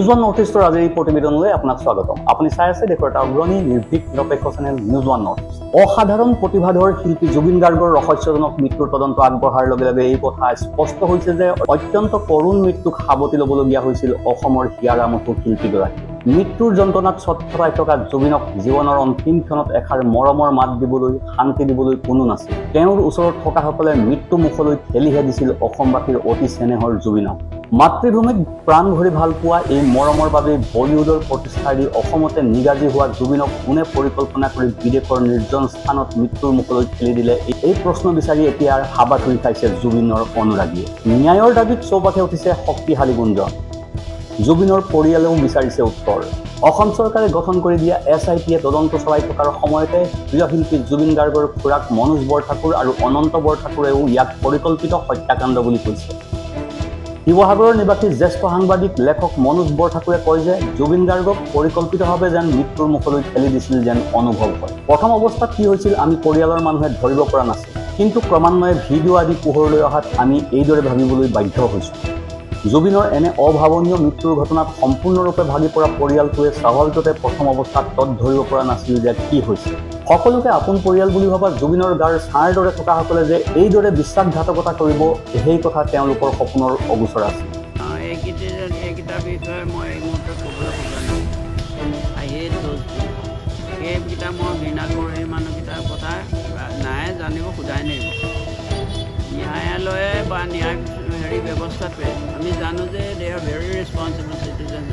News one north ইষ্টৰ আজিৰ এই প্ৰতিবেদনলৈ আপোনাক স্বাগতম। আপুনি চাই আছে দেশৰ এটা অগ্ৰণী নিৰ্ভীক নিৰপেক্ষ channel news one north east. অসাধাৰণ প্ৰতিভাধৰ শিল্পী জুবিন গাৰ্গৰ ৰহস্যজনক মৃত্যুৰ তদন্ত আগবঢ়াৰ লগে লগে এই কথা স্পষ্ট হৈছে যে অত্যন্ত কৰুণ মৃত্যুক সাৱটি ল'বলগীয়া হৈছিল অসমৰ হিয়াৰা মুঠু শিল্পীগৰাকী। মৃত্যুৰ যন্ত্ৰণাত ছটফটাই থকা জুবিনক জীৱনৰ অন্তিম ক্ষণত এষাৰ মৰমৰ মাত দিবলৈ, শান্তি দিবলৈ কোনো নাছিল। তেওঁৰ ওচৰত থকাসকলে মৃত্যু মুখলৈ ঠেলিহে দিছিল অসমবাসীৰ অতি চেনেহৰ জুবিনক। মাতৃভূমিক প্ৰাণ ভৰি ভাল পোৱা এই মৰমৰ বাবে বলিউডৰ প্ৰতিষ্ঠাৰী অসমতে নিগাজী হোৱা জুবিনক কোনে পৰিকল্পনা কৰি বিদেশৰ নিৰ্জন স্থানত মৃত্যুৰ মুখলৈ ঠেলি দিলে, এই প্ৰশ্ন বিচাৰি এতিয়া হাবাথুৰি খাইছে জুবিনৰ অনুৰাগীয়ে। ন্যায়ৰ দাবীত চৌপাশে উঠিছে শক্তিশালী গুঞ্জন। জুবিনৰ পৰিয়ালেও বিচাৰিছে উত্তৰ। অসম চৰকাৰে গঠন কৰি দিয়া SITয়ে তদন্ত চলাই থকাৰ সময়তে প্ৰিয় শিল্পী জুবিন গাৰ্গৰ খুৰাক মনোজ বৰঠাকুৰ আৰু অনন্ত বৰঠাকুৰেও ইয়াক পৰিকল্পিত হত্যাকাণ্ড বুলি কৈছে। শিৱসাগৰৰ নিবাসী জ্যেষ্ঠ সাংবাদিক লেখক মনোজ বৰঠাকুৰে কয় যে জুবিন গাৰ্গক পৰিকল্পিতভাৱে যেন মৃত্যুৰ মুখলৈ ঠেলি দিছিল যেন অনুভৱ হয়। প্ৰথম অৱস্থাত কি হৈছিল আমি পৰিয়ালৰ মানুহে ধৰিব পৰা নাছিল, কিন্তু ক্ৰমান্বয়ে ভিডিঅ' আদি পোহৰলৈ অহাত আমি এইদৰে ভাবিবলৈ বাধ্য হৈছোঁ। জুবিনৰ এনে অভাৱনীয় মৃত্যুৰ ঘটনাত সম্পূৰ্ণৰূপে ভাগি পৰা পৰিয়ালটোৱে স্বাভাৱিকতে প্ৰথম অৱস্থাত তত ধৰিব পৰা নাছিল যে কি হৈছে। সকলোকে আপোন পৰিয়াল বুলি ভবা জুবিনৰ গাৰ ছাঁৰ দৰে থকাসকলে যে এইদৰে বিশ্বাসঘাতকতা কৰিব, সেই কথা তেওঁলোকৰ সপোনৰ অগোচৰ আছিল। এইকেইটা বিষয়ে মই এই মুহূৰ্তত ক'বলৈ খোজা নাই। সেইকেইটা মই ঘৃণা কৰোঁ। এই মানুহকেইটাৰ কথা নাই জানিব খোজাই নাই। ন্যায়ালয়ে বা ন্যায় ব্যৱস্থাটোৱে আমি জানো যে দে আৰ ভেৰি ৰেছপনচিবল চিটিজেন।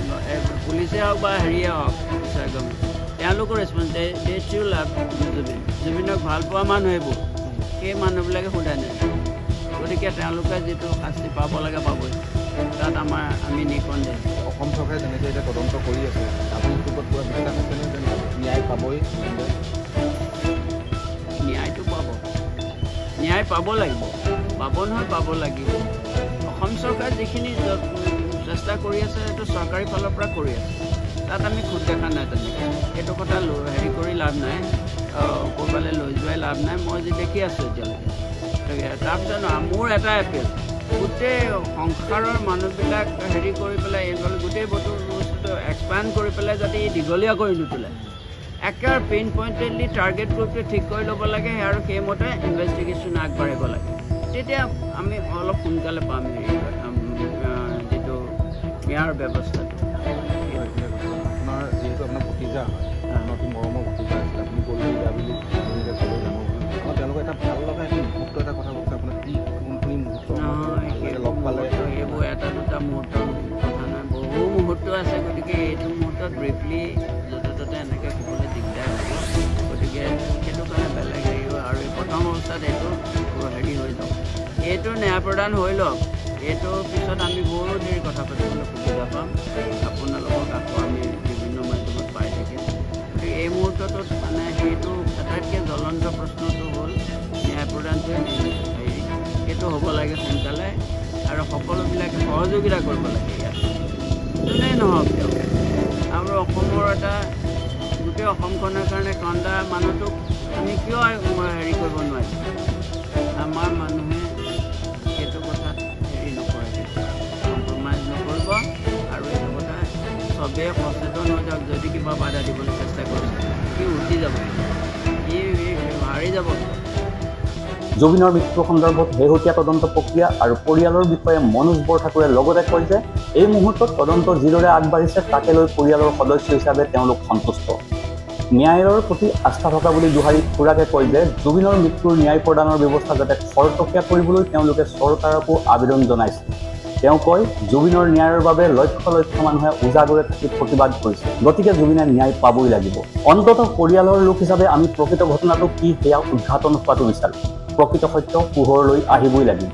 পুলিচে হওক বা হেৰিয়ে হওক, তেওঁলোকৰ ৰেছপনচিবল লাভ জুবিনক ভাল পোৱা মানুহ এইবোৰ, সেই মানুহবিলাকে সোধাই নাই। গতিকে তেওঁলোকে যিটো শাস্তি পাব লাগে পাবই, তাত আমি নিসন্দেহ। অসম চৰকাৰে যেনেকৈ এতিয়া তদন্ত কৰি আছে, আপুনি ওপৰত পুৰা বিশ্বাস আছেনে যে ন্যায় পাবই? ন্যায়টো পাব, ন্যায় পাব লাগিব, পাব নহয় পাব লাগিব। অসম চৰকাৰে যিখিনি চেষ্টা কৰি আছে সেইটো চৰকাৰী ফালৰ পৰা কৰি আছে, তাত আমি খুদ দেখা নাই। তেনেকৈ সেইটো কথা হেৰি কৰি লাভ নাই, ক'ৰবালৈ লৈ যোৱাই লাভ নাই। মই যি দেখি আছোঁ এতিয়ালৈকে। তাৰপিছত মোৰ এটা এপিল, গোটেই সংসাৰৰ মানুহবিলাক হেৰি কৰি পেলাই গোটেই বস্তুটো এক্সপাণ্ড কৰি পেলাই যাতে দীঘলীয়া কৰি নুতোলে, একেবাৰে পেইন পইণ্টেডলি টাৰ্গেট গ্ৰুপটো ঠিক কৰি ল'ব লাগে আৰু সেইমতে ইনভেষ্টিগেশ্যন আগবাঢ়িব লাগে। তেতিয়া আমি অলপ সোনকালে পাম যিটো ন্যায়ৰ ব্যৱস্থাটো। আপোনাৰ যিহেতু আপোনাৰ ভতিজা হয়, অতি মৰমৰ ভতিজা আছিল, আপুনি কৰি দিয়া বুলি চবেই জানো। তেওঁলোকে এটা ভাল লগা মুহূৰ্ত এটা কথা কৈছে, আপোনাৰ কি কোনখিনি মুহূৰ্ত লগ পালে? এইবোৰ এটা দুটা মুহূৰ্তৰ কথা নহয়, বহু মুহূৰ্ত আছে। গতিকে এইটো মুহূৰ্তত ব্ৰিফলি য'তে ত'তে এনেকৈ ক'বলৈ দিগদাৰ হ'ব। গতিকে সেইটো কাৰণে বেলেগ হেৰি হয়। আৰু প্ৰথম অৱস্থাত এইটো হেৰি হৈ যাওক, এইটো ন্যায় প্ৰদান হৈ লওক। এইটো পিছত আমি বহু দেৰি কথা পাতিবলৈ সুবিধা পাম। আপোনালোকক আকৌ আমি বিভিন্ন মাধ্যমত পাই থাকিম। গতিকে এই মুহূৰ্তটোত মানে সেইটো আটাইতকৈ জ্বলন্ত প্ৰশ্নটো হ'ল ন্যায় প্ৰদানটোৱে হেৰি, সেইটো হ'ব লাগে সোনকালে, আৰু সকলোবিলাকে সহযোগিতা কৰিব লাগে। ইয়াত যোনেই নহওক কিয়, আমাৰ অসমৰ এটা গোটেই অসমখনৰ কাৰণে কন্দা মানুহটোক আমি কিয় হেৰি কৰিব নোৱাৰিম? আমাৰ মানুহে সেইটো কথাত হেৰি নকৰে, কম্প্ৰমাইজ নকৰিব। আৰু এইটো কথা চবেই সচেতন হৈ যাওক। যদি কিবা বাধা দিবলৈ চেষ্টা কৰিছে, সি উঠি যাব, সি হাৰি যাব। জুবিনৰ মৃত্যু সন্দৰ্ভত শেহতীয়া তদন্ত প্ৰক্ৰিয়া আৰু পৰিয়ালৰ বিষয়ে মনোজ বৰঠাকুৰে লগতে কয় যে এই মুহূৰ্তত তদন্ত যিদৰে আগবাঢ়িছে তাকে লৈ পৰিয়ালৰ সদস্য হিচাপে তেওঁলোক সন্তুষ্ট। ন্যায়ৰ প্ৰতি আস্থা থকা বুলি দোহাৰি খুৰাকে কয় যে জুবিনৰ মৃত্যুৰ ন্যায় প্ৰদানৰ ব্যৱস্থা যাতে খৰতকীয়া কৰিবলৈ তেওঁলোকে চৰকাৰকো আবেদন জনাইছে। তেওঁ কয়, জুবিনৰ ন্যায়ৰ বাবে লক্ষ লক্ষ মানুহে উজাগৰে থাকি প্ৰতিবাদ কৰিছে, গতিকে জুবিনে ন্যায় পাবই লাগিব। অন্ততঃ পৰিয়ালৰ লোক হিচাপে আমি প্ৰকৃত ঘটনাটো কি সেয়া উদঘাটন হোৱাটো বিচাৰোঁ। প্ৰকৃত সত্য পোহৰলৈ আহিবই লাগিব।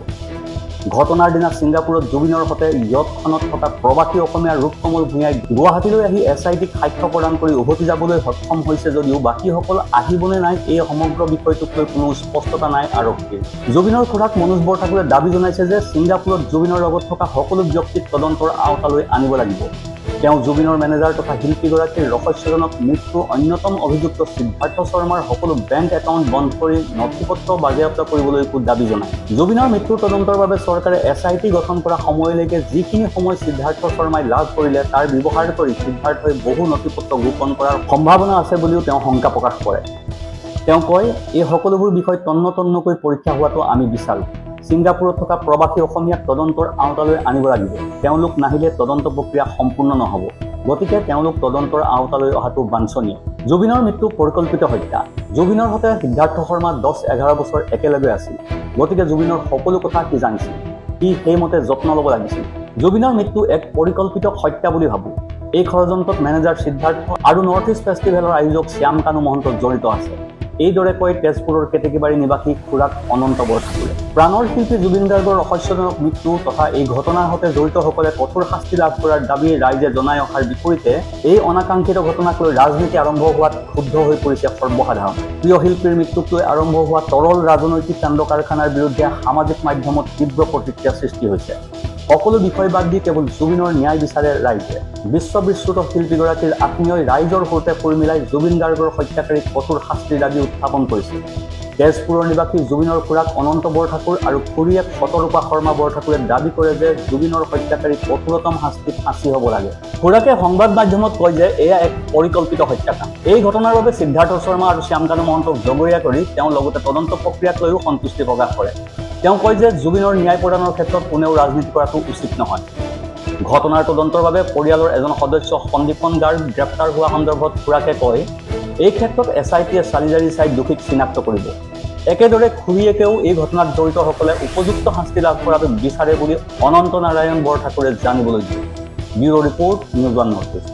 ঘটনাৰ দিনা ছিংগাপুৰত জুবিনৰ সৈতে য়টখনত থকা প্ৰবাসী অসমীয়া ৰূপকমল ভূঞাই গুৱাহাটীলৈ আহি SITক সাক্ষ্য প্ৰদান কৰি উভতি যাবলৈ সক্ষম হৈছে যদিও বাকীসকল আহিবনে নাই এই সমগ্ৰ বিষয়টোক লৈ কোনো স্পষ্টতা নাই আৰক্ষীৰ। জুবিনৰ খুৰাক মনোজ বৰঠাকুৰে দাবী জনাইছে যে ছিংগাপুৰত জুবিনৰ লগত থকা সকলো ব্যক্তিক তদন্তৰ আওতালৈ আনিব লাগিব। তেওঁ জুবিনৰ মেনেজাৰ তথা শিল্পীগৰাকীৰ ৰহস্যজনক মৃত্যুৰ অন্যতম অভিযুক্ত সিদ্ধাৰ্থ শৰ্মাৰ সকলো বেংক একাউণ্ট বন্ধ কৰি নথিপত্ৰ বাজেয়াপ্ত কৰিবলৈকো দাবী জনায়। জুবিনৰ মৃত্যুৰ তদন্তৰ বাবে চৰকাৰে SIT গঠন কৰা সময়লৈকে যিখিনি সময় সিদ্ধাৰ্থ শৰ্মাই লাভ কৰিলে তাৰ ব্যৱহাৰ কৰি সিদ্ধাৰ্থই বহু নথিপত্ৰ গোপন কৰাৰ সম্ভাৱনা আছে বুলিও তেওঁ শংকা প্ৰকাশ কৰে। তেওঁ কয়, এই সকলোবোৰ বিষয় তন্নতন্নকৈ পৰীক্ষা হোৱাটো আমি বিচাৰোঁ। ছিংগাপুৰত থকা প্ৰবাসী অসমীয়াক তদন্তৰ আওতালৈ আনিব লাগিব। তেওঁলোক নাহিলে তদন্ত প্ৰক্ৰিয়া সম্পূৰ্ণ নহ'ব। গতিকে তেওঁলোক তদন্তৰ আওতালৈ অহাটো বাঞ্ছনীয়। জুবিনৰ মৃত্যু পৰিকল্পিত হত্যা। জুবিনৰ সৈতে সিদ্ধাৰ্থ শৰ্মা 10-11 বছৰ একেলগে আছিল। গতিকে জুবিনৰ সকলো কথা সি জানিছিল। সি সেইমতে যত্ন ল'ব লাগিছিল। জুবিনৰ মৃত্যু এক পৰিকল্পিত হত্যা বুলি ভাবোঁ। এই ষড়যন্ত্ৰত মেনেজাৰ সিদ্ধাৰ্থ আৰু নৰ্থ ইষ্ট ফেষ্টিভেলৰ আয়োজক শ্যাম কানু মহন্ত জড়িত আছে। এইদৰে কৈ তেজপুৰৰ কেতেকীবাৰী নিবাসী খুৰাক অনন্ত বৰঠাকুৰে। প্ৰাণৰ শিল্পী জুবিন গাৰ্গৰ ৰহস্যজনক মৃত্যু তথা এই ঘটনাৰ সৈতে জড়িতসকলে কঠোৰ শাস্তি লাভ কৰাৰ দাবী ৰাইজে জনাই অহাৰ বিপৰীতে এই অনাকাংক্ষিত ঘটনাক লৈ ৰাজনীতি আৰম্ভ হোৱাত ক্ষুব্ধ হৈ পৰিছে সৰ্বসাধাৰণ। প্ৰিয় শিল্পীৰ মৃত্যুক লৈ আৰম্ভ হোৱা তৰল ৰাজনৈতিক কাণ্ড কাৰখানাৰ বিৰুদ্ধে সামাজিক মাধ্যমত তীব্ৰ প্ৰতিক্ৰিয়া সৃষ্টি হৈছে। সকলো বিষয় বাদ দি কেৱল জুবিনৰ ন্যায় বিচাৰে ৰাইজে। বিশ্ববিশ্ৰুত শিল্পীগৰাকীৰ আত্মীয়ই ৰাইজৰ সৈতে সুৰ মিলাই জুবিন গাৰ্গৰ হত্যাকাৰীক কঠোৰ শাস্তিৰ দাবী উত্থাপন কৰিছিল। তেজপুৰৰ নিবাসী জুবিনৰ খুৰাক অনন্ত বৰঠাকুৰ আৰু খুৰীয়েক শতৰূপা শৰ্মা বৰঠাকুৰে দাবী কৰে যে জুবিনৰ হত্যাকাৰীক কঠোৰতম শাস্তিত ফাঁচি হ'ব লাগে। খুৰাকে সংবাদ মাধ্যমত কয় যে এয়া এক পৰিকল্পিত হত্যাকাণ্ড। এই ঘটনাৰ বাবে সিদ্ধাৰ্থ শৰ্মা আৰু শ্যাম কানু মহন্তক জগৰীয়া কৰি তেওঁ লগতে তদন্ত প্ৰক্ৰিয়াক লৈও সন্তুষ্টি প্ৰকাশ কৰে। তেওঁ কয় যে জুবিনৰ ন্যায় প্ৰদানৰ ক্ষেত্ৰত কোনেও ৰাজনীতি কৰাটো উচিত নহয়। ঘটনাৰ তদন্তৰ বাবে পৰিয়ালৰ এজন সদস্য সন্দীপন গাৰ্গ গ্ৰেপ্তাৰ হোৱা সন্দৰ্ভত খুৰাকে কয়, এই ক্ষেত্ৰত SITয়ে চালিজাৰি চাই দোষীক চিনাক্ত কৰিব। একেদৰে খুৰীয়েকেও এই ঘটনাত জড়িতসকলে উপযুক্ত শাস্তি লাভ কৰাটো বিচাৰে বুলি অনন্ত নাৰায়ণ বৰঠাকুৰে জানিবলৈ দিয়ে। Bureau report, news 1 north east.